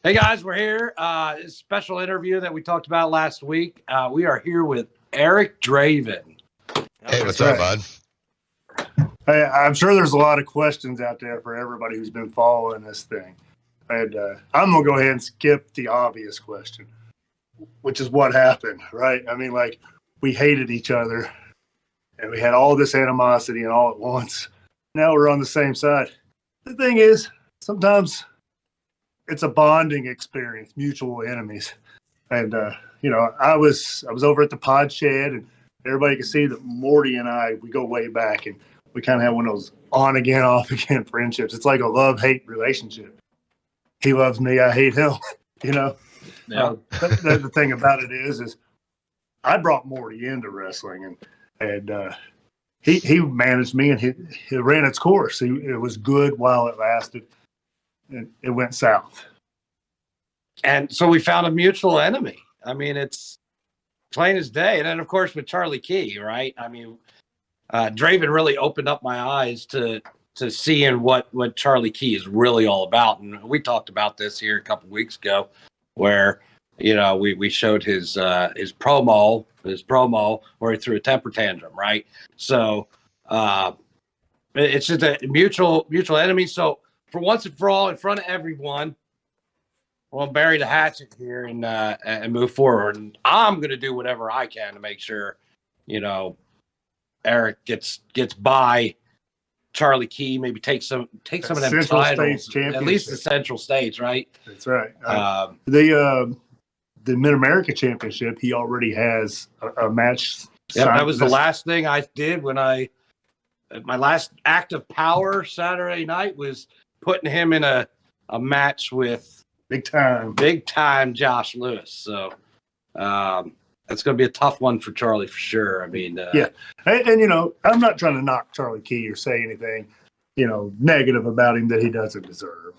Hey guys, we're here. Special interview that we talked about last week. We are here with Eric Draven. Hey, what's up, bud? Hey, I'm sure there's a lot of questions out there for everybody who's been following this thing. And I'm going to go ahead and skip the obvious question, which is what happened, right? I mean, like, we hated each other and we had all this animosity and all at once. Now we're on the same side. The thing is, sometimes it's a bonding experience, mutual enemies. And, I was over at the pod shed and everybody can see that Morty and I, we go way back and we kind of have one of those on again, off again friendships. It's like a love-hate relationship. He loves me, I hate him, Yeah. The thing about it is I brought Morty into wrestling and he managed me and he ran its course. It was good while it lasted. And it went south. And so we found a mutual enemy. I mean, it's plain as day. And then, of course, with Charlie Key, right? I mean, Draven really opened up my eyes to seeing what Charlie Key is really all about. And we talked about this here a couple weeks ago where, we showed his promo where he threw a temper tantrum, right? So it's just a mutual enemy. So for once and for all, in front of everyone, we'll bury the hatchet here and move forward. And I'm going to do whatever I can to make sure, Eric gets by Charlie Key. Maybe take some of them titles, at least the Central States, right? That's right. The Mid America Championship, he already has a match. Yeah, that was the last thing I did when my last act of power Saturday night was putting him in a match with big time Josh Lewis. So that's going to be a tough one for Charlie for sure. I mean, yeah. And I'm not trying to knock Charlie Key or say anything, negative about him that he doesn't deserve.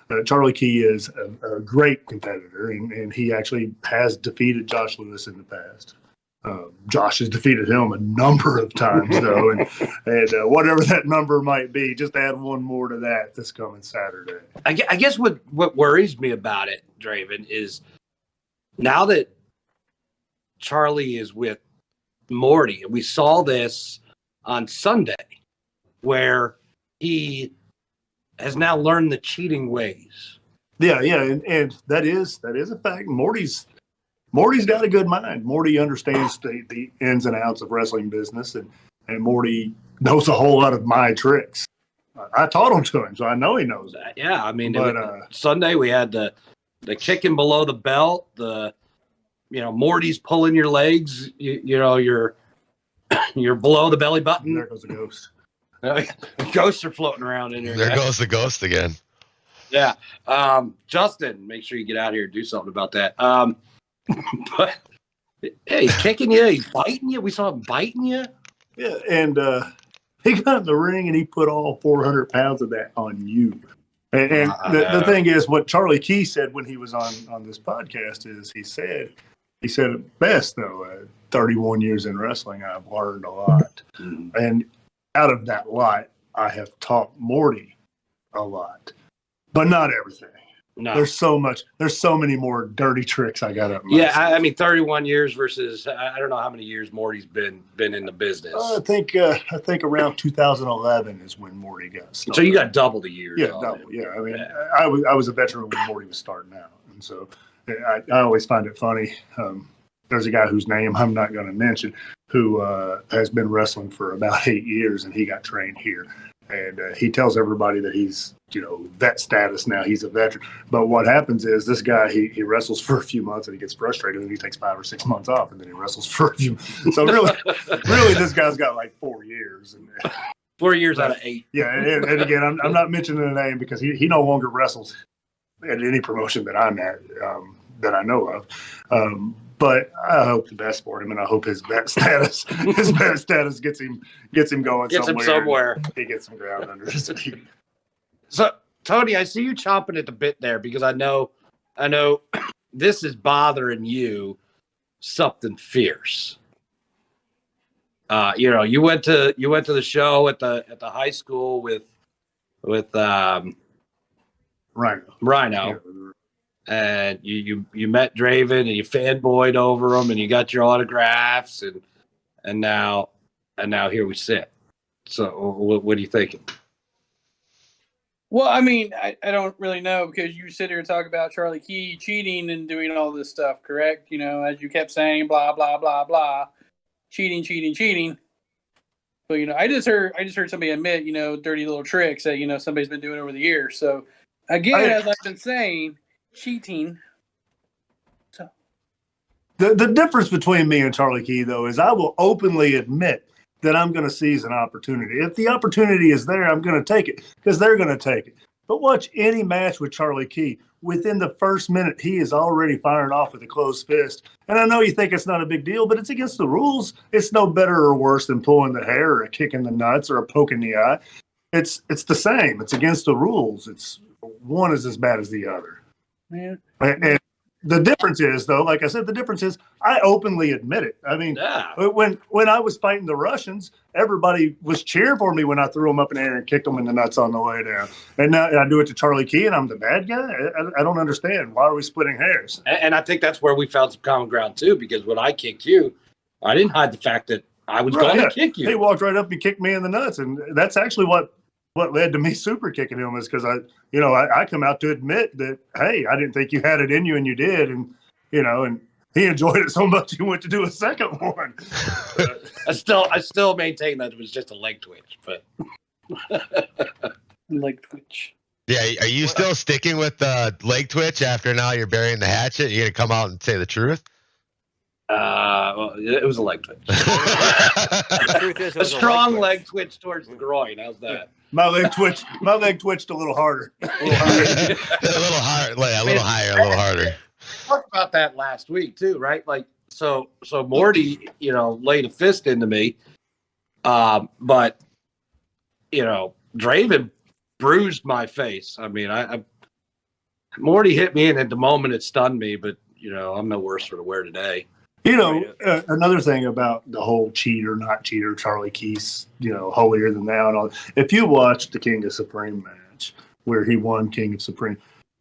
But Charlie Key is a great competitor and he actually has defeated Josh Lewis in the past. Josh has defeated him a number of times, though, and whatever that number might be, just add one more to that this coming Saturday. I guess what worries me about it, Draven, is now that Charlie is with Morty, and we saw this on Sunday, where he has now learned the cheating ways. Yeah, and that is a fact. Morty's got a good mind. Morty understands the ins and outs of wrestling business, and Morty knows a whole lot of my tricks. I taught them to him, so I know he knows that. Yeah, I mean, Sunday we had the kicking below the belt, Morty's pulling your legs, you're below the belly button. There goes a ghost. Ghosts are floating around in here. There goes the ghost again. Yeah. Justin, make sure you get out here and do something about that. But hey, he's kicking you, he's biting you. We saw him biting you. Yeah, and he got in the ring and he put all 400 pounds of that on you. And the thing is, what Charlie Key said when he was on this podcast is he said at best, though, 31 years in wrestling, I've learned a lot. Mm-hmm. And out of that lot, I have taught Morty a lot, but not everything. No. There's so many more dirty tricks I got up. I mean, 31 years versus I don't know how many years Morty's been in the business. I think around 2011 is when Morty got started. So you got double the years. Yeah, double. Yeah, I mean, I was a veteran when Morty was starting out, and so I always find it funny. There's a guy whose name I'm not going to mention who has been wrestling for about 8 years, and he got trained here. And he tells everybody that he's, vet status now. He's a veteran. But what happens is this guy, he wrestles for a few months and he gets frustrated and he takes 5 or 6 months off and then he wrestles for a few. So really, this guy's got like 4 years. 4 years out of 8. Yeah. And again, I'm not mentioning the name because he no longer wrestles at any promotion that I'm at that I know of. But I hope the best for him, and I hope his vet status gets him going somewhere. He gets some ground under his feet. So, Tony, I see you chomping at the bit there because I know this is bothering you something fierce. You went to the show at the high school with Rhino. and you met Draven and you fanboyed over him and you got your autographs and now here we sit. So what are you thinking? Well, I mean, I don't really know because you sit here and talk about Charlie Key cheating and doing all this stuff, correct? You know, as you kept saying, blah, blah, blah, blah, cheating. But, you know, I just heard somebody admit, you know, dirty little tricks that, you know, somebody's been doing over the years. So, again, as I've been saying, cheating. So The difference between me and Charlie Key, though, is I will openly admit that I'm going to seize an opportunity. If the opportunity is there, I'm going to take it because they're going to take it. But watch any match with Charlie Key. Within the first minute, he is already firing off with a closed fist. And I know you think it's not a big deal, but it's against the rules. It's no better or worse than pulling the hair or a kick in the nuts or a poke in the eye. It's the same. It's against the rules. It's one is as bad as the other. Yeah. And the difference is, though, like I said, the difference is I openly admit it. I mean, when I was fighting the Russians, everybody was cheering for me when I threw them up in the air and kicked them in the nuts on the way down. And now I do it to Charlie Key, and I'm the bad guy. I don't understand. Why are we splitting hairs? And I think that's where we found some common ground too, because when I kicked you, I didn't hide the fact that I was going to kick you. He walked right up and kicked me in the nuts, and that's actually what led to me super kicking him is because I come out to admit that, hey, I didn't think you had it in you and you did. And, you know, and he enjoyed it so much he went to do a second one. I still maintain that it was just a leg twitch, but Leg twitch. Yeah, are you still sticking with the leg twitch after now you're burying the hatchet? You're going to come out and say the truth? Well, it was a leg twitch. The truth is, it A was strong leg leg twitch towards the groin. How's that? My leg twitched a little harder. A little higher, a little harder. Talked about that last week too, right? Like, so Morty, you know, laid a fist into me, but you know, Draven bruised my face. I mean, Morty hit me, and at the moment it stunned me, but you know, I'm no worse for the wear today. You know, another thing about the whole cheater, not cheater, Charlie Keith's, you know, holier than thou and all. If you watch the King of Supreme match where he won King of Supreme,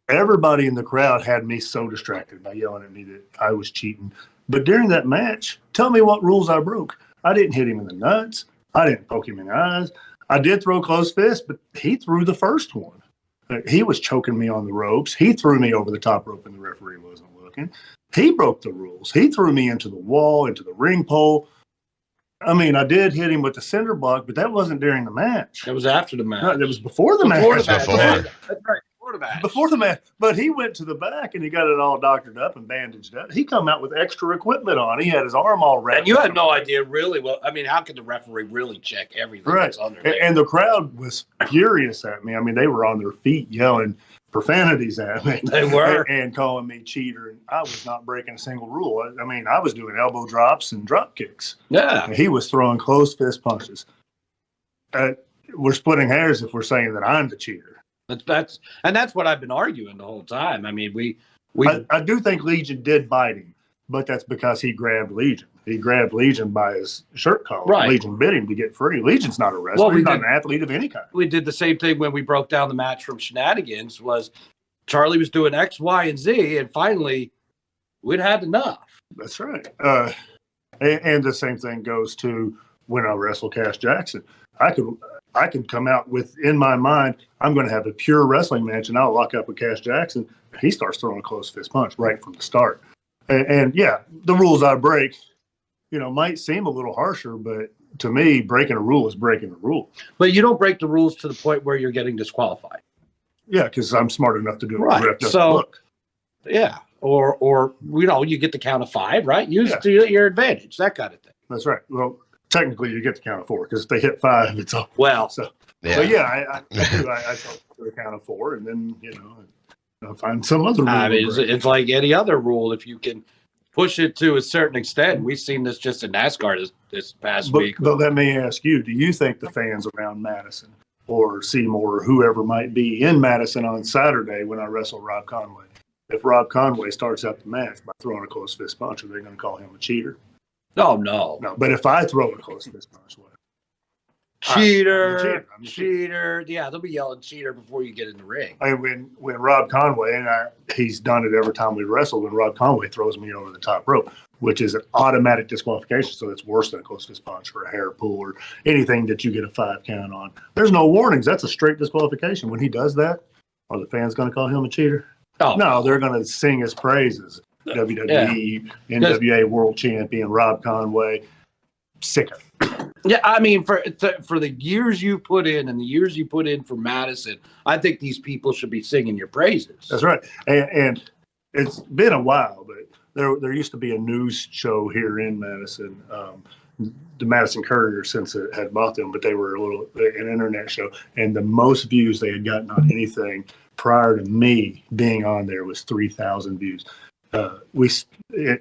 everybody in the crowd had me so distracted by yelling at me that I was cheating. But during that match, tell me what rules I broke. I didn't hit him in the nuts. I didn't poke him in the eyes. I did throw close fist, but he threw the first one. He was choking me on the ropes. He threw me over the top rope and the referee wasn't looking. He broke the rules. He threw me into the wall, into the ring pole. I mean, I did hit him with the cinder block, but that wasn't during the match. It was after the match. No, it was before the match. That's right. Before the match. Before the match. But he went to the back and he got it all doctored up and bandaged up. He come out with extra equipment on. He had his arm all wrapped. And you had no idea really well. I mean, how could the referee really check everything that's under there? And the crowd was furious at me. I mean, they were on their feet yelling profanities at me. They were. And calling me cheater. And I was not breaking a single rule. I mean, I was doing elbow drops and drop kicks. Yeah. And he was throwing closed fist punches. We're splitting hairs if we're saying that I'm the cheater. That's what I've been arguing the whole time. I mean, I do think Legion did bite him, but that's because he grabbed Legion. He grabbed Legion by his shirt collar. Right. Legion bit him to get free. Legion's not a wrestler. Well, He's not an athlete of any kind. We did the same thing when we broke down the match from Shenanigans. Was Charlie was doing X, Y, and Z, and finally we'd had enough. That's right. And the same thing goes to when I wrestle Cash Jackson. I could come out with, in my mind, I'm going to have a pure wrestling match, and I'll lock up with Cash Jackson. He starts throwing a close fist punch right from the start. And yeah, the rules I break, you know, might seem a little harsher, but to me, breaking a rule is breaking a rule. But you don't break the rules to the point where you're getting disqualified. Yeah, because I'm smart enough to do it. Right. So, yeah. Or you know, you get the count of 5, right? Use it to your advantage, that kind of thing. That's right. Well, technically, you get the count of 4 because if they hit 5, it's up. Well, So, Yeah. but yeah, I do. I tell to the count of 4, and then, you know, I'll find some other rule. I mean, to break. it's like any other rule. If you can push it to a certain extent, we've seen this just in NASCAR this past week. But let me ask you, do you think the fans around Madison or Seymour or whoever might be in Madison on Saturday when I wrestle Rob Conway, if Rob Conway starts out the match by throwing a close fist punch, are they going to call him a cheater? Oh, no. No, but if I throw a close fist punch, what? cheater, I'm a cheater. Yeah, they'll be yelling cheater before you get in the ring. I mean, when Rob Conway, he's done it every time we wrestle, when Rob Conway throws me over the top rope, which is an automatic disqualification. So it's worse than a close fist punch or a hair pull or anything that you get a 5 count on. There's no warnings. That's a straight disqualification. When he does that, are the fans going to call him a cheater? Oh, No, they're going to sing his praises. WWE, NWA World Champion, Rob Conway, sicker. Yeah, I mean, for the years you put in and the years you put in for Madison, I think these people should be singing your praises. That's right. And it's been a while, but there used to be a news show here in Madison, the Madison Courier, since it had bought them, but they were an internet show, and the most views they had gotten on anything prior to me being on there was 3,000 views.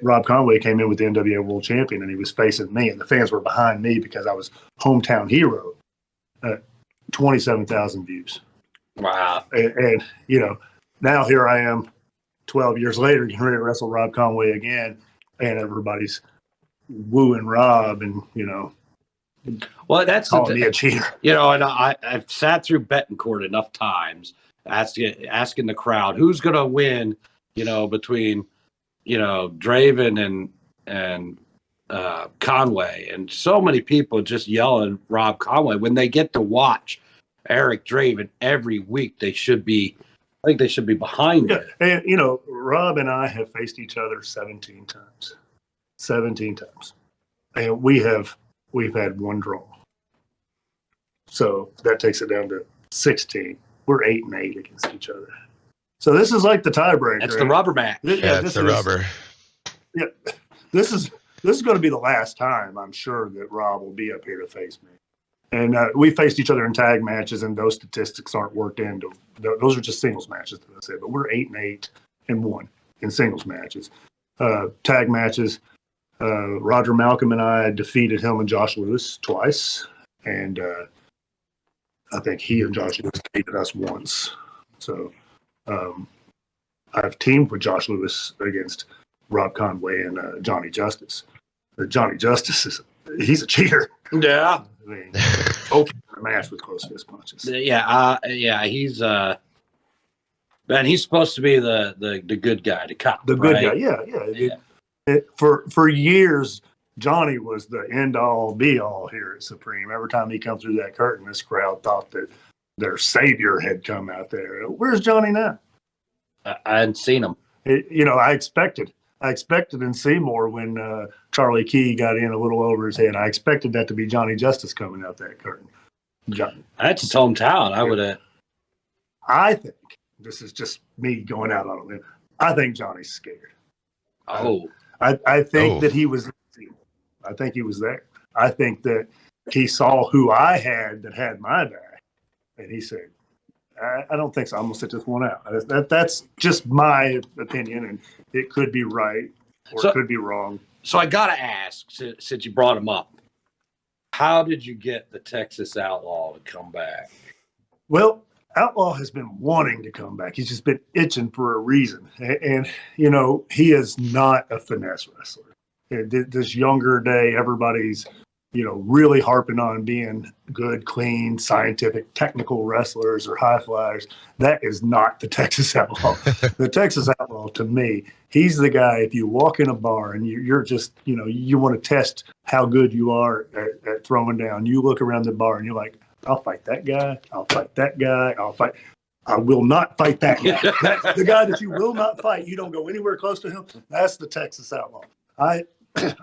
Rob Conway came in with the NWA World Champion, and he was facing me, and the fans were behind me because I was hometown hero. 27,000 views. Wow. And now here I am 12 years later, getting ready to wrestle Rob Conway again, and everybody's wooing Rob and, Well, that's calling me a cheater. And I've sat through Betancourt enough times asking the crowd who's going to win, between, Draven and Conway, and so many people just yelling Rob Conway when they get to watch Eric Draven every week. I think they should be behind it. And, Rob and I have faced each other 17 times. 17 times. And we've had one draw. So that takes it down to 16. We're 8-8 against each other. So this is like the tiebreaker. That's the rubber match. It's the rubber. Yeah. This is going to be the last time, I'm sure, that Rob will be up here to face me. And we faced each other in tag matches, and those statistics aren't worked into. Those are just singles matches, that I said. But we're 8-8 and 1 in singles matches. Tag matches. Roger Malcolm and I defeated him and Josh Lewis twice, and I think he and Josh Lewis defeated us once. So I've teamed with Josh Lewis against Rob Conway and Johnny Justice. Johnny Justice he's a cheater. Yeah. I mean, open the match with close fist punches. Yeah, he's man, he's supposed to be the good guy, the cop. The good right? guy, yeah. For years, Johnny was the end all be all here at Supreme. Every time he come through that curtain, this crowd thought that their savior had come out there. Where's Johnny now? I hadn't seen him. I expected in Seymour when Charlie Key got in a little over his head. I expected that to be Johnny Justice coming out that curtain. That's his hometown. I would have. I think this is just me going out on a limb. I think Johnny's scared. Oh. I think that he was. I think he was there. I think that he saw who I had that had my back, and he said, I don't think so. I'm going to sit this one out. That's just my opinion, and it could be right or it could be wrong. So I got to ask, since you brought him up, how did you get the Texas Outlaw to come back? Well, Outlaw has been wanting to come back. He's just been itching for a reason. And he is not a finesse wrestler. This younger day, everybody's really harping on being good, clean, scientific, technical wrestlers or high flyers. That is not the Texas Outlaw. The Texas Outlaw, to me, he's the guy, if you walk in a bar and you're just, you want to test how good you are at throwing down, you look around the bar and you're like, I'll fight that guy. I'll fight that guy. I will not fight that guy. That's the guy that you will not fight. You don't go anywhere close to him. That's the Texas Outlaw.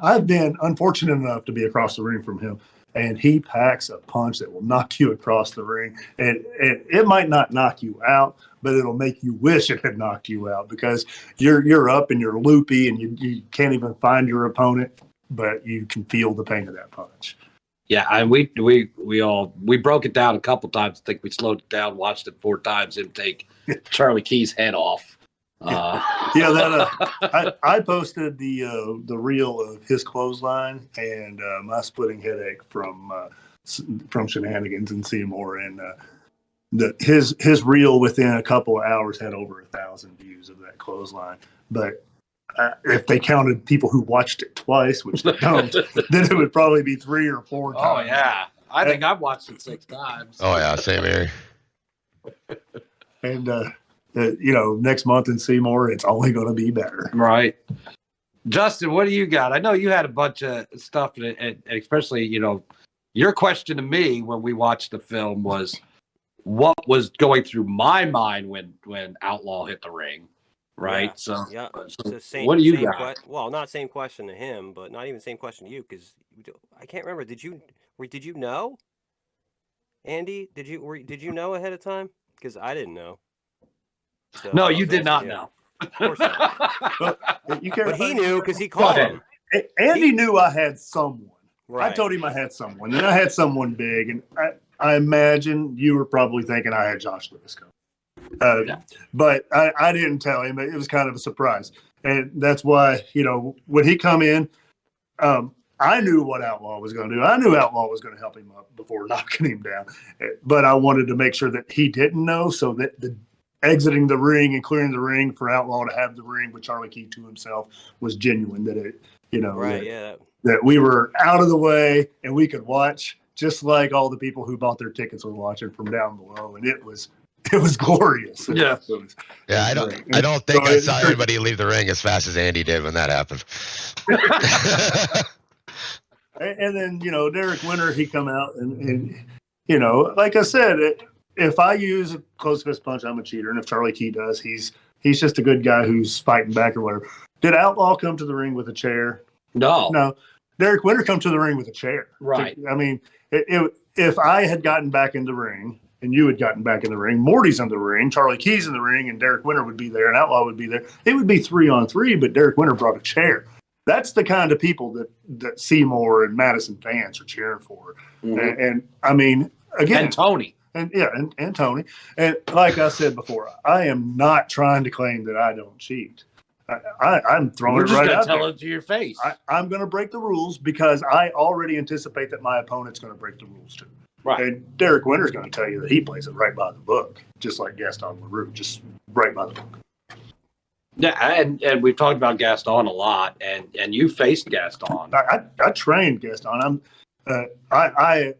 I've been unfortunate enough to be across the ring from him, and he packs a punch that will knock you across the ring. And it might not knock you out, but it'll make you wish it had knocked you out because you're up and you're loopy and you can't even find your opponent, but you can feel the pain of that punch. Yeah, and we broke it down a couple times. I think we slowed it down, watched it 4 times, him take Charlie Key's head off. I posted the reel of his clothesline and my splitting headache from Shenanigans in Seymour, and his reel within a couple of hours had over 1,000 views of that clothesline. But if they counted people who watched it twice, which they don't, then it would probably be 3 or 4 times. Oh yeah, I think I've watched it 6 times. Oh yeah, same here. And next month in Seymour, it's only going to be better. Right. Justin, what do you got? I know you had a bunch of stuff, and especially, your question to me when we watched the film was what was going through my mind when Outlaw hit the ring, right? Yeah. So Same, what do you same got? well, not same question to him, but not even same question to you, because I can't remember. Did you know, Andy? Did you know ahead of time? Because I didn't know. So No, I you was did asking not you. know. Of course not. But he knew because he called ahead. him. Andy knew I had someone. Right. I told him I had someone, and I had someone big, and I imagine you were probably thinking I had Josh Lewis coming. Yeah. But I didn't tell him. It was kind of a surprise. And that's why, when he come in, I knew what Outlaw was going to do. I knew Outlaw was going to help him up before knocking him down. But I wanted to make sure that he didn't know, so that the exiting the ring and clearing the ring for Outlaw to have the ring with Charlie Key to himself was genuine. That it, Right. that we were out of the way and we could watch just like all the people who bought their tickets were watching from down below, and it was glorious. Yeah. Yeah, I don't think I saw anybody leave the ring as fast as Andy did when that happened. And then, Derek Winter, he come out and like I said, if I use a close fist punch, I'm a cheater. And if Charlie Key does, he's just a good guy who's fighting back or whatever. Did Outlaw come to the ring with a chair? No. Derek Winter come to the ring with a chair. Right. I mean, if I had gotten back in the ring and you had gotten back in the ring, Morty's in the ring, Charlie Key's in the ring, and Derek Winter would be there, and Outlaw would be there. It would be 3-on-3, but Derek Winter brought a chair. That's the kind of people that Seymour and Madison fans are cheering for. Mm-hmm. And I mean, again, And Tony. And Tony. And like I said before, I am not trying to claim that I don't cheat. I'm throwing it right out there. Tell it to your face. I'm going to break the rules because I already anticipate that my opponent's going to break the rules too. Right. And Derek Winter's going to tell you that he plays it right by the book, just like Gaston LaRue, just right by the book. Yeah, and we've talked about Gaston a lot, and you faced Gaston. I trained Gaston. I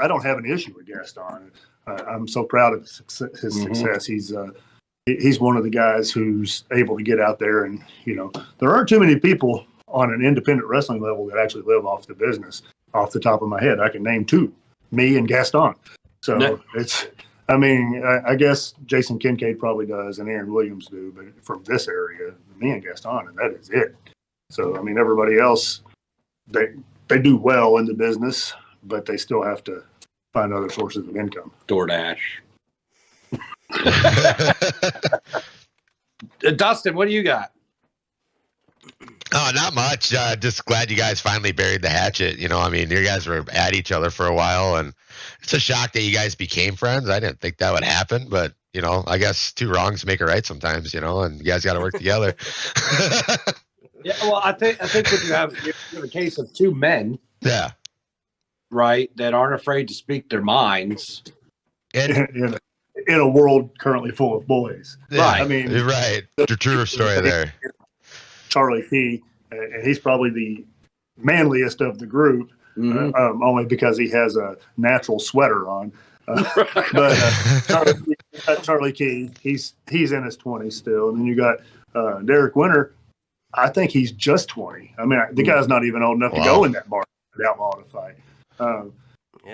don't have an issue with Gaston. I'm so proud of his success. He's one of the guys who's able to get out there, and there aren't too many people on an independent wrestling level that actually live off the business. Off the top of my head, I can name 2, me and Gaston. So I guess Jason Kincaid probably does, and Aaron Williams do, but from this area, me and Gaston, and that is it. So everybody else, they do well in the business, but they still have to find other sources of income. DoorDash. Dustin, what do you got? Oh, not much. Just glad you guys finally buried the hatchet. You guys were at each other for a while, and it's a shock that you guys became friends. I didn't think that would happen, but I guess 2 wrongs make a right sometimes. And you guys got to work together. Yeah, well, I think what you have a case of 2 men, yeah, right, that aren't afraid to speak their minds, and in a world currently full of boys. Right. You're right. The true story there. Charlie Key, and he's probably the manliest of the group, only because he has a natural sweater on. But Charlie Key, he's in his 20s still. And then you got Derek Winter. I think he's just 20. The guy's not even old enough to go in that bar with Outlaw to fight.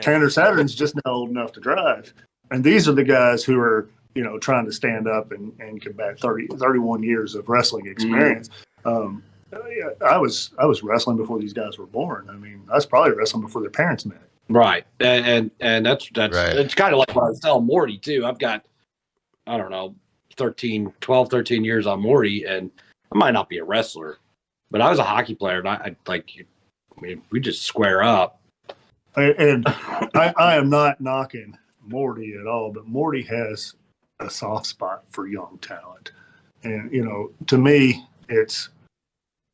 Tanner Saturn's just now old enough to drive. And these are the guys who are, trying to stand up and combat 31 years of wrestling experience. I was wrestling before these guys were born. I was probably wrestling before their parents met. Right. And that's right. It's kind of like what I was telling Morty too. I've got, I don't know, 12, 13 years on Morty, and I might not be a wrestler, but I was a hockey player, and we just square up. And I am not knocking Morty at all, but Morty has a soft spot for young talent. And, to me, it's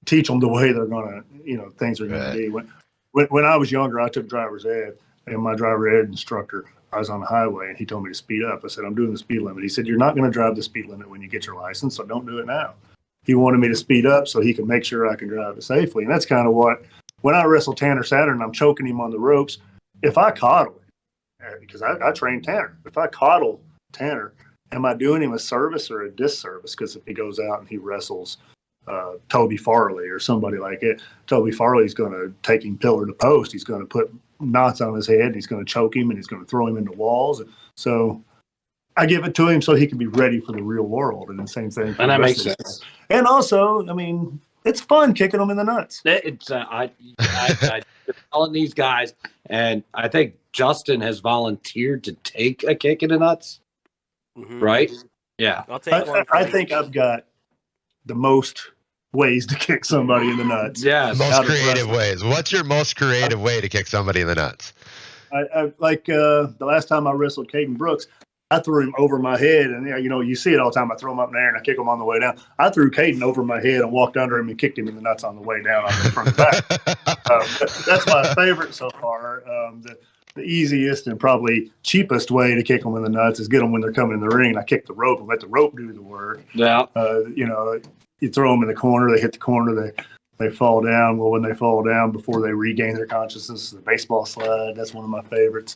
teach them the way they're going to, things are going to be. When I was younger, I took driver's ed, and my driver ed instructor, I was on the highway, and he told me to speed up. I said, I'm doing the speed limit. He said, you're not going to drive the speed limit when you get your license, so don't do it now. He wanted me to speed up so he could make sure I can drive it safely. And that's kind of what, when I wrestle Tanner Saturn, I'm choking him on the ropes. if I coddle him, because I train Tanner, if I coddle Tanner, am I doing him a service or a disservice? Because if he goes out and he wrestles Toby Farley or somebody like it, Toby Farley's going to take him pillar to post. He's going to put knots on his head. And he's going to choke him and he's going to throw him into walls. So I give it to him so he can be ready for the real world. And the same thing. And that makes sense. And also, I mean, it's fun kicking them in the nuts. It's I've been telling these guys, and I think Justin has volunteered to take a kick in the nuts. Mm-hmm. Right? Yeah. I'll take one. I think I've got the most ways to kick somebody in the nuts. Yeah. Most creative ways. What's your most creative way to kick somebody in the nuts? I like the last time I wrestled Caden Brooks, I threw him over my head, and you see it all the time. I throw him up in the air and I kick him on the way down. I threw Caden over my head and walked under him and kicked him in the nuts on the way down from the back. That's my favorite so far. The easiest and probably cheapest way to kick them in the nuts is get them when they're coming in the ring. I kick the rope and let the rope do the work. Yeah. You throw them in the corner, they hit the corner, they fall down. Well, when they fall down before they regain their consciousness, the baseball slide, that's one of my favorites.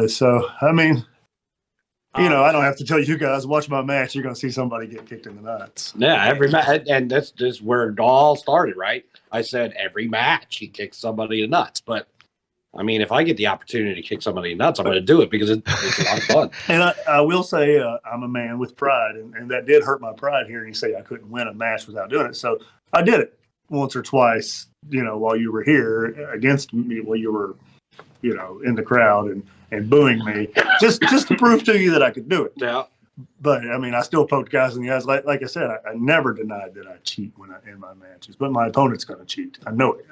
So, I mean, I don't have to tell you guys, watch my match, you're going to see somebody get kicked in the nuts. Yeah, every match. And that's just where it all started, right? I said every match he kicks somebody in the nuts. But, I mean, if I get the opportunity to kick somebody in the nuts, I'm going to do it because it's a lot of fun. And I will say I'm a man with pride, and that did hurt my pride hearing you say I couldn't win a match without doing it. So I did it once or twice, while you were here against me, while you were, in the crowd and booing me, just to prove to you that I could do it. Yeah. But I mean, I still poked guys in the eyes. Like I said, I never denied that I cheat in my matches. But my opponent's going to cheat. I know it.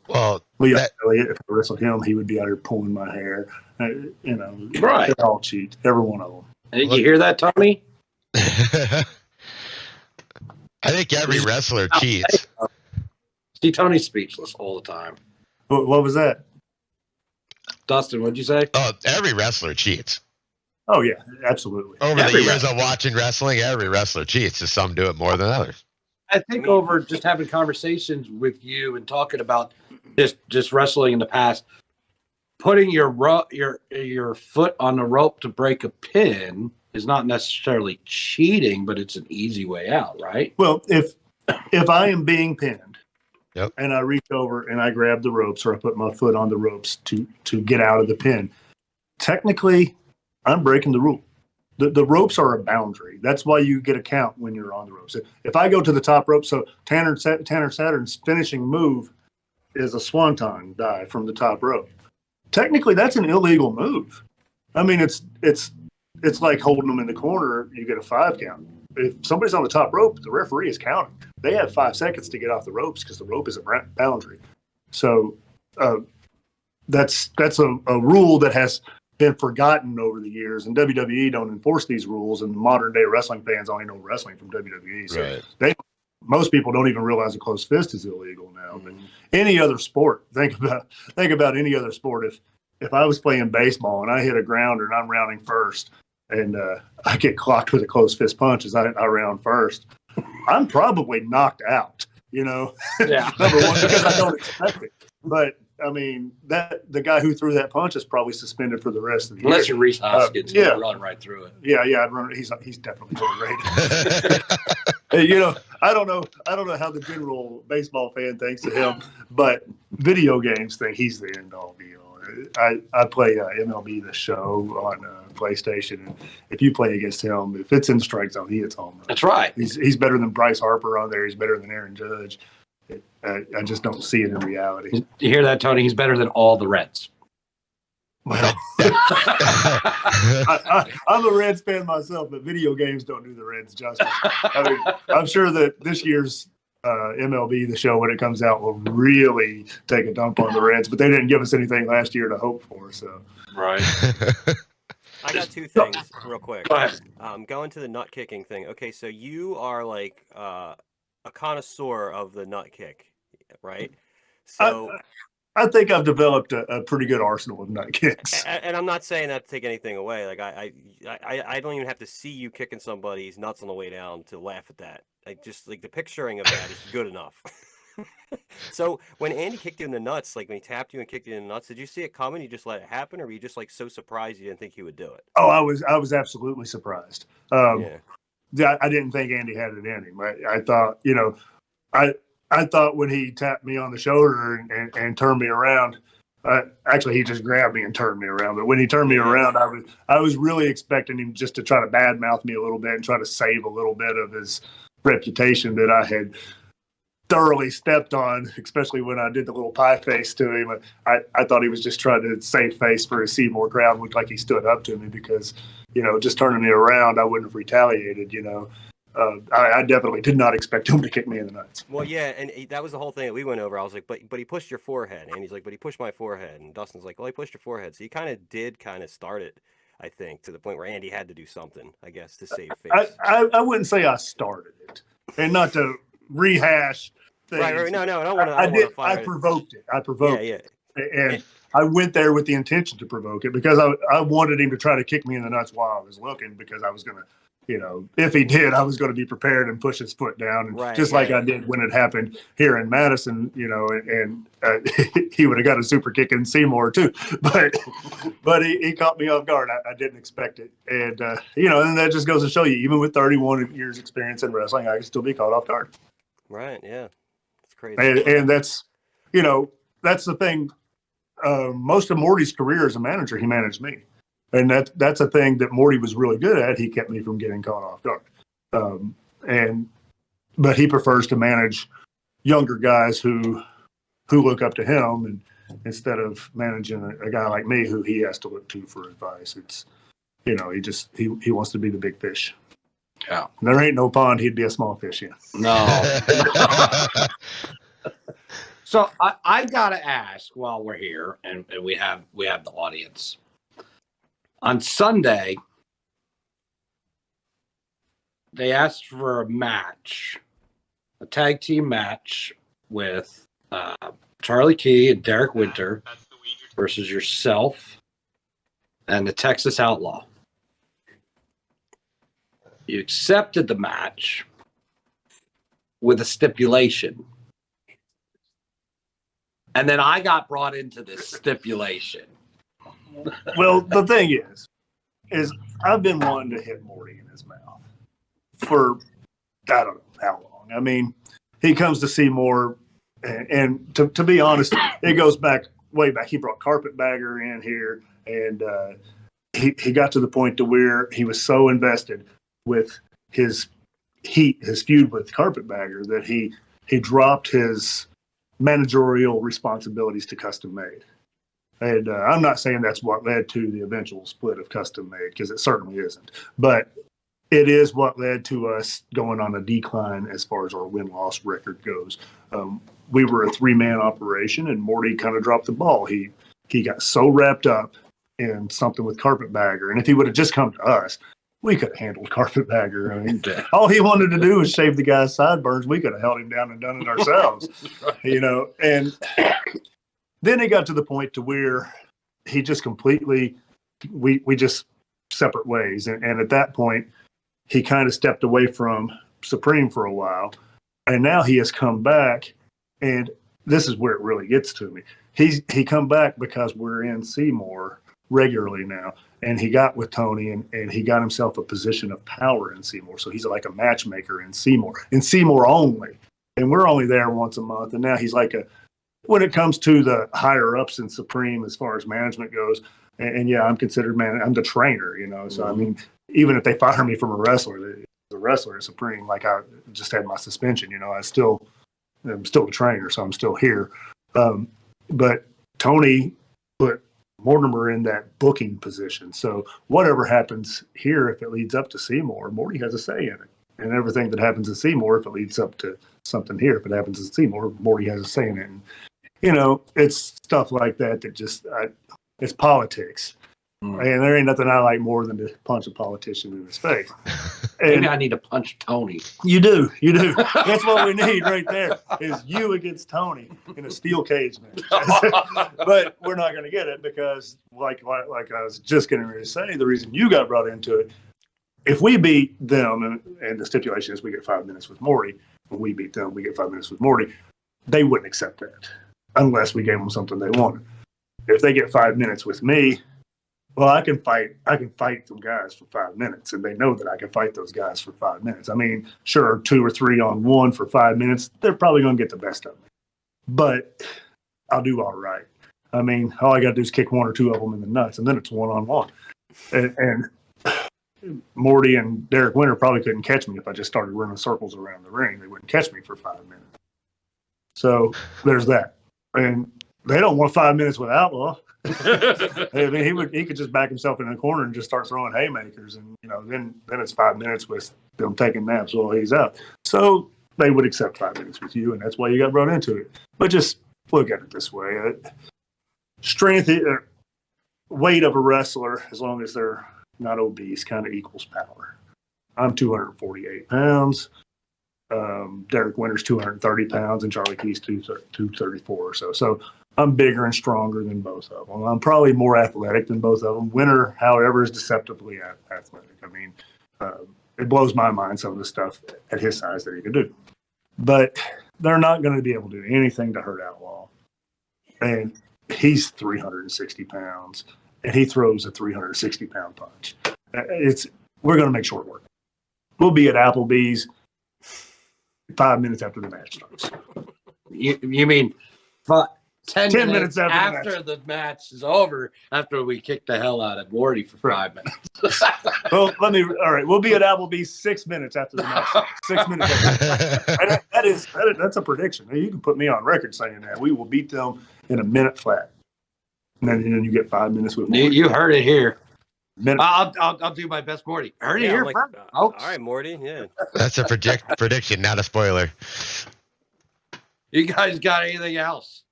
Well, Leon Elliott, if I wrestled him, he would be out here pulling my hair. Right. They all cheat. Every one of them. You hear that, Tony? I think every wrestler cheats. See, Tony's speechless all the time. What was that? Dustin, what'd you say? Oh, every wrestler cheats. Oh yeah, absolutely. Over the years of watching wrestling, every wrestler cheats. Just some do it more than others. I think over just having conversations with you and talking about just wrestling in the past, putting your foot on the rope to break a pin is not necessarily cheating, but it's an easy way out, right? Well, if I am being pinned, yep, and I reach over and I grab the ropes or I put my foot on the ropes to get out of the pin, technically I'm breaking the rule. The ropes are a boundary. That's why you get a count when you're on the ropes. If I go to the top rope, so Tanner Saturn's finishing move is a swanton dive from the top rope. Technically, that's an illegal move. I mean, it's like holding them in the corner. You get a 5 count. If somebody's on the top rope, the referee is counting. They have 5 seconds to get off the ropes because the rope is a boundary. So that's a rule that has been forgotten over the years, and WWE don't enforce these rules, and modern day wrestling fans only know wrestling from WWE. So most people don't even realize a closed fist is illegal now. But any other sport, think about any other sport. If I was playing baseball and I hit a grounder and I'm rounding first, and I get clocked with a closed fist punch as I round first, I'm probably knocked out. Number one, because I don't expect it. But I mean, the guy who threw that punch is probably suspended for the rest of the year. Unless you're Reese Hoskins, you'll run right through it. Yeah, I'd run. He's definitely overrated. I don't know how the general baseball fan thinks of him, but video games think he's the end all be all. I play MLB The Show on PlayStation, and if you play against him, if it's in the strike zone, he hits home run. That's right. He's better than Bryce Harper on there. He's better than Aaron Judge. I just don't see it in reality. You hear that, Tony? He's better than all the Reds. Well, I'm a Reds fan myself, but video games don't do the Reds justice. I mean, I'm sure that this year's MLB The Show, when it comes out, will really take a dump on the Reds, but they didn't give us anything last year to hope for. So, right. I got 2 things real quick. Go ahead. Going to the nut kicking thing. Okay, so you are like a connoisseur of the nut kick, right? So I think I've developed a pretty good arsenal of nut kicks. And I'm not saying that to take anything away. Like I don't even have to see you kicking somebody's nuts on the way down to laugh at that. Like just like the picturing of that is good enough. So when Andy kicked you in the nuts, like when he tapped you and kicked you in the nuts, did you see it coming? You just let it happen, or were you just like so surprised you didn't think he would do it? Oh, I was absolutely surprised. Yeah. I didn't think Andy had it in him. I thought, I thought when he tapped me on the shoulder and turned me around, actually he just grabbed me and turned me around. But when he turned me around, I was really expecting him just to try to badmouth me a little bit and try to save a little bit of his reputation that I had thoroughly stepped on, especially when I did the little pie face to him. I thought he was just trying to save face for his Seymour crowd. Looked like he stood up to me because, just turning me around, I wouldn't have retaliated, I definitely did not expect him to kick me in the nuts. Well, yeah, and that was the whole thing that we went over. I was like, but he pushed your forehead. And he's like, but he pushed my forehead. And Dustin's like, well, he pushed your forehead. So you kind of did start it, I think, to the point where Andy had to do something, I guess, to save face. I wouldn't say I started it. And not to rehash things. Right. No, I don't want to fire I provoked it. I provoked it. Yeah. And I went there with the intention to provoke it because I wanted him to try to kick me in the nuts while I was looking, because I was going to, if he did, I was going to be prepared and push his foot down. And like I did when it happened here in Madison, and he would have got a super kick in Seymour too. But he caught me off guard. I didn't expect it. And, and that just goes to show you, even with 31 years experience in wrestling, I can still be caught off guard. Right. Yeah. It's crazy. And that's, that's the thing. Most of Morty's career as a manager, he managed me. And that's a thing that Morty was really good at. He kept me from getting caught off guard. But he prefers to manage younger guys who look up to him, and instead of managing a guy like me who he has to look to for advice. It's, he wants to be the big fish. Yeah. And there ain't no pond he'd be a small fish in. No. So I gotta ask while we're here, and we have the audience. On Sunday, they asked for a match, a tag team match with Charlie Key and Derek Winter versus yourself and the Texas Outlaw. You accepted the match with a stipulation. And then I got brought into this stipulation. Well, the thing is I've been wanting to hit Morty in his mouth for, I don't know how long. I mean, he comes to Seymour, and to be honest, it goes way back. He brought Carpetbagger in here, and he got to the point to where he was so invested with his feud with Carpetbagger that he dropped his managerial responsibilities to Custom Made. And I'm not saying that's what led to the eventual split of Custom Made, because it certainly isn't. But it is what led to us going on a decline as far as our win-loss record goes. We were a three-man operation, and Morty kind of dropped the ball. He got so wrapped up in something with Carpetbagger, and if he would have just come to us, we could have handled Carpetbagger. I mean, all he wanted to do was shave the guy's sideburns. We could have held him down and done it ourselves, And then it got to the point to where he just completely, we just separate ways. And at that point, he kind of stepped away from Supreme for a while. And now he has come back, and this is where it really gets to me. He come back because we're in Seymour regularly now. And he got with Tony, and he got himself a position of power in Seymour. So he's like a matchmaker in Seymour only. And we're only there once a month. And now he's like when it comes to the higher ups in Supreme, as far as management goes, and yeah, I'm considered I'm the trainer, So I mean, even if they fire me from a wrestler at Supreme, like I just had my suspension, I'm still a trainer, so I'm still here. But Tony put Mortimer in that booking position. So whatever happens here, if it leads up to Seymour, Morty has a say in it. And everything that happens in Seymour, if it leads up to something here, if it happens in Seymour, Morty has a say in it. And, it's stuff like that just, it's politics. And there ain't nothing I like more than to punch a politician in his face. Maybe I need to punch Tony. You do. That's what we need right there, is you against Tony in a steel cage match. But we're not going to get it because, like I was just getting ready to say, the reason you got brought into it, if we beat them, and the stipulation is we get 5 minutes with Morty, when we beat them, we get 5 minutes with Morty, they wouldn't accept that unless we gave them something they wanted. If they get 5 minutes with me, well, I can fight some guys for 5 minutes, and they know that I can fight those guys for 5 minutes. I mean, sure, 2 or 3 on 1 for 5 minutes, they're probably going to get the best of me, but I'll do all right. I mean, all I got to do is kick 1 or 2 of them in the nuts, and then it's 1-on-1. And Morty and Derek Winter probably couldn't catch me if I just started running circles around the ring. They wouldn't catch me for 5 minutes. So there's that. And they don't want 5 minutes with Outlaw. I mean, he could just back himself in the corner and just start throwing haymakers, and then it's 5 minutes with them taking naps while he's out. So they would accept 5 minutes with you, and that's why you got brought into it. But just look at it this way: strength, weight of a wrestler, as long as they're not obese, kind of equals power. I'm 248 pounds. Derek Winter's 230 pounds, and Charlie Key's 234 or so. So I'm bigger and stronger than both of them. I'm probably more athletic than both of them. Winter, however, is deceptively athletic. I mean, it blows my mind, some of the stuff at his size that he could do. But they're not going to be able to do anything to hurt Outlaw. And he's 360 pounds, and he throws a 360-pound punch. We're going to make short work. We'll be at Applebee's 5 minutes after the match starts. You mean 10 minutes after the match is over, after we kick the hell out of Morty for 5 minutes. Well, all right, we'll be at Applebee's 6 minutes after the match starts. 6 minutes after that's a prediction. You can put me on record saying that. We will beat them in a minute flat. And then you get 5 minutes with Morty. You heard it here. I'll do my best, Morty. Heard it here. All right, Morty. Yeah. That's a prediction, not a spoiler. You guys got anything else?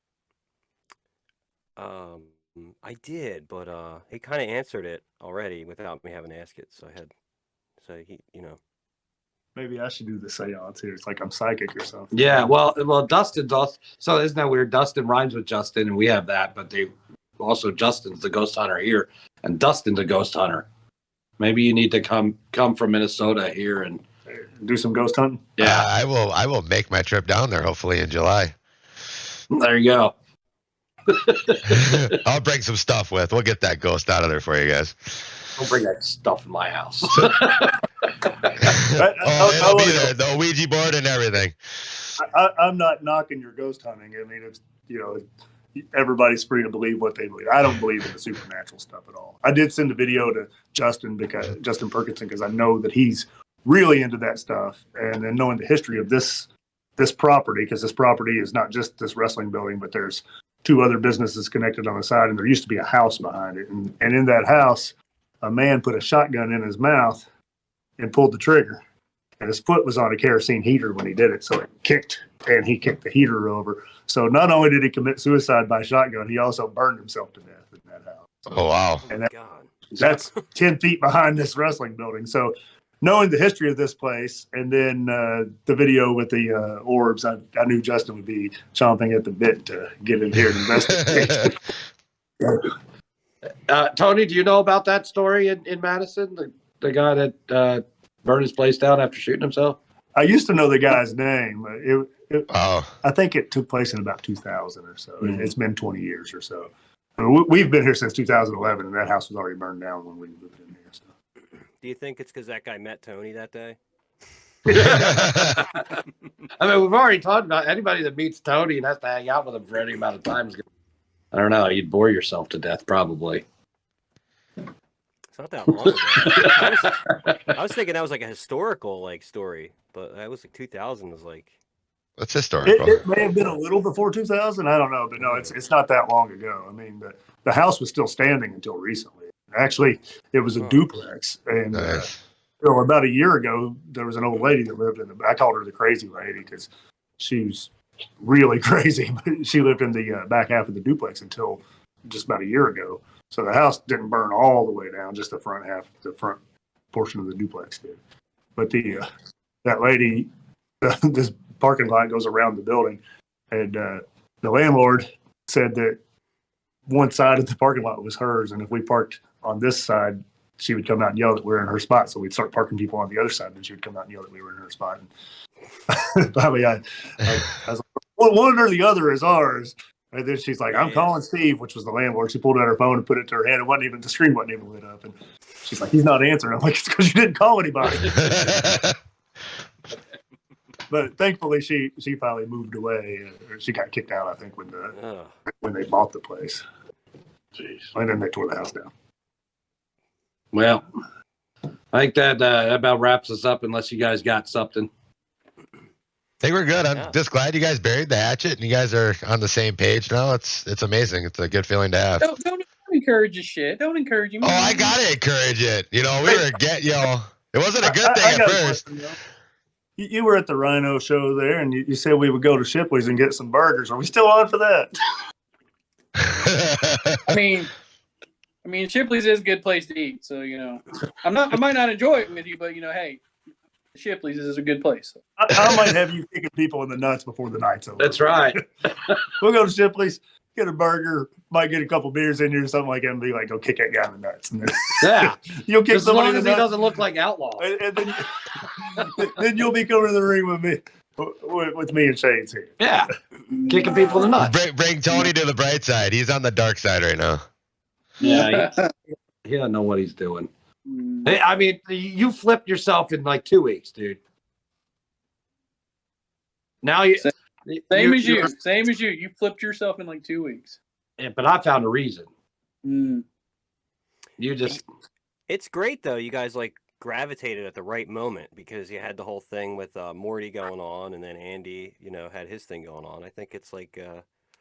I did, but he kind of answered it already without me having to ask it. So he. Maybe I should do the seance here. It's like I'm psychic or something. Yeah. Well, Dustin's also. So isn't that weird? Dustin rhymes with Justin, and we have that, but also Justin's the ghost hunter here, and Dustin's a ghost hunter. Maybe you need to come from Minnesota here and do some ghost hunting. Yeah, I will make my trip down there hopefully in July. There you go. I'll bring some stuff with. We'll get that ghost out of there for you guys. Don't bring that stuff in my house. It'll be there, the Ouija board and everything. I'm not knocking your ghost hunting. I mean, it's everybody's free to believe what they believe. I don't believe in the supernatural stuff at all. I did send a video to Justin Perkinson because I know that he's really into that stuff, and then knowing the history of this property, because this property is not just this wrestling building, but there's 2 other businesses connected on the side, and there used to be a house behind it, and in that house, a man put a shotgun in his mouth and pulled the trigger, and his foot was on a kerosene heater when he did it, so it kicked, and he kicked the heater over. So not only did he commit suicide by shotgun, he also burned himself to death in that house. Oh, wow. And that's 10 feet behind this wrestling building. So knowing the history of this place, and then the video with the orbs, I knew Justin would be chomping at the bit to get in here and investigate. Tony, do you know about that story in Madison? The guy that burned his place down after shooting himself? I used to know the guy's name. Oh. I think it took place in about 2000 or so. Mm-hmm. It's been 20 years or so. I mean, we've been here since 2011, and that house was already burned down when we moved in here. So. Do you think it's because that guy met Tony that day? I mean, we've already talked about anybody that meets Tony and has to hang out with him for any amount of time. I don't know. You'd bore yourself to death, probably. It's not that long ago. I was thinking that was like a historical story, but that was 2000 was like. That's historical. It may have been a little before 2000. I don't know, but no, it's not that long ago. I mean, the house was still standing until recently. Actually, it was a duplex, and about a year ago, there was an old lady that lived in I called her the crazy lady because she was really crazy, but she lived in the back half of the duplex until just about a year ago. So the house didn't burn all the way down, just the front portion of the duplex did. But that lady, this parking lot goes around the building, and the landlord said that one side of the parking lot was hers, and if we parked on this side, she would come out and yell that we're in her spot. So we'd start parking people on the other side, and she would come out and yell that we were in her spot. And finally, I was like, well, one or the other is ours. And then she's like, I'm Yeah. calling Steve, which was the landlord. She pulled out her phone and put it to her hand. It wasn't even, the screen wasn't even lit up. And she's like, he's not answering. I'm like, it's because you didn't call anybody. But thankfully, she finally moved away. Or she got kicked out, I think, when they bought the place. Jeez. And then they tore the house down. Well, I think that about wraps us up unless you guys got something. I think we're good. I'm Yeah. just glad you guys buried the hatchet and you guys are on the same page now. It's amazing. It's a good feeling to have. Don't encourage his shit. Don't encourage him. Oh, I gotta encourage it. You know, we were it wasn't a good thing I at got a first. question, though. You were at the Rhino show there, and you said we would go to Shipley's and get some burgers. Are we still on for that? I mean, Shipley's is a good place to eat. So I might not enjoy it with you, but hey, Shipley's is a good place. I might have you kicking people in the nuts before the night's over. That's right. We'll go to Shipley's, get a burger, might get a couple beers in here or something like that, and be like, go kick that guy in the nuts. And then Yeah. you'll kick As somebody long in as the he nuts. doesn't look like outlaw. And then you'll be coming to the ring with me. With me and Shane's here. Yeah. Kicking people in the nuts. Bring Tony to the bright side. He's on the dark side right now. Yeah. He doesn't know what he's doing. Hey, I mean, you flipped yourself in like 2 weeks, dude. Now you Same as you. Same as you. You flipped yourself in like 2 weeks. Yeah, but I found a reason. Mm. You just It's great though. You guys like gravitated at the right moment because you had the whole thing with Morty going on, and then Andy, had his thing going on. I think it's like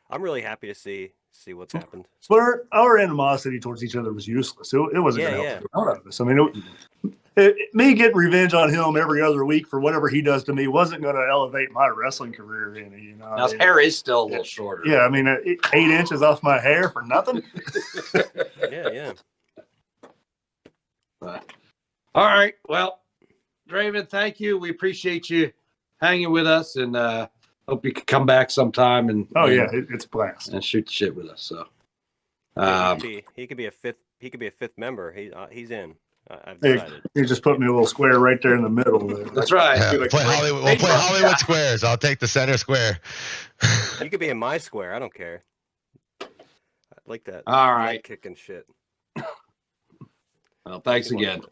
I'm really happy to see what's happened. But our animosity towards each other was useless. It wasn't going to help out of us. I mean, me getting revenge on him every other week for whatever he does to me wasn't going to elevate my wrestling career any. now his hair is still a little shorter. Yeah, I mean, 8 inches off my hair for nothing. Yeah. But, all right. Well, Draven, thank you. We appreciate you hanging with us, and hope you could come back sometime and It's a blast and shoot the shit with us. So he could be a fifth. He could be a fifth member. He's in. I've Hey, decided. you just put me a little square right there in the middle. that's right. Yeah, like play Hollywood, we'll play Hollywood squares. I'll take the center square. You could be in my square. I don't care. I like that. All right. Kicking shit. Well, thanks again.